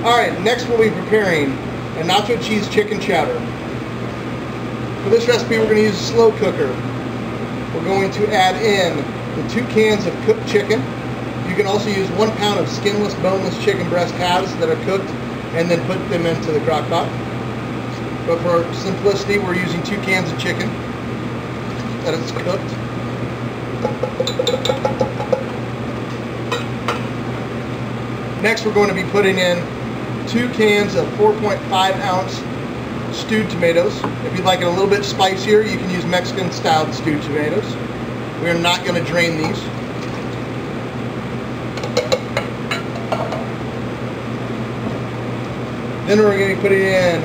Alright, next we'll be preparing a Nacho Cheese Chicken Chowder. For this recipe we're going to use a slow cooker. We're going to add in the 2 cans of cooked chicken. You can also use 1 pound of skinless, boneless chicken breast halves that are cooked and then put them into the crock pot. But for simplicity, we're using 2 cans of chicken that is cooked. Next, we're going to be putting in 2 cans of 4.5 ounce stewed tomatoes. If you'd like it a little bit spicier, you can use Mexican style stewed tomatoes. We are not going to drain these. Then we're going to be putting in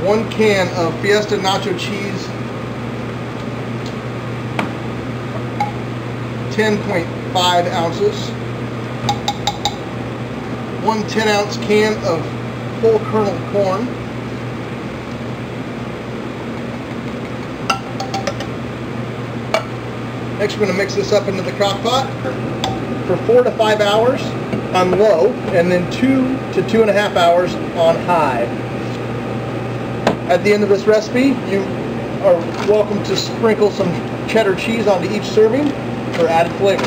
1 can of Fiesta Nacho Cheese, 10.5 ounces, 1 10-ounce can of full kernel corn, next we're going to mix this up into the crock pot for 4 to 5 hours on low, and then 2 to 2.5 hours on high. At the end of this recipe, you are welcome to sprinkle some cheddar cheese onto each serving for added flavor.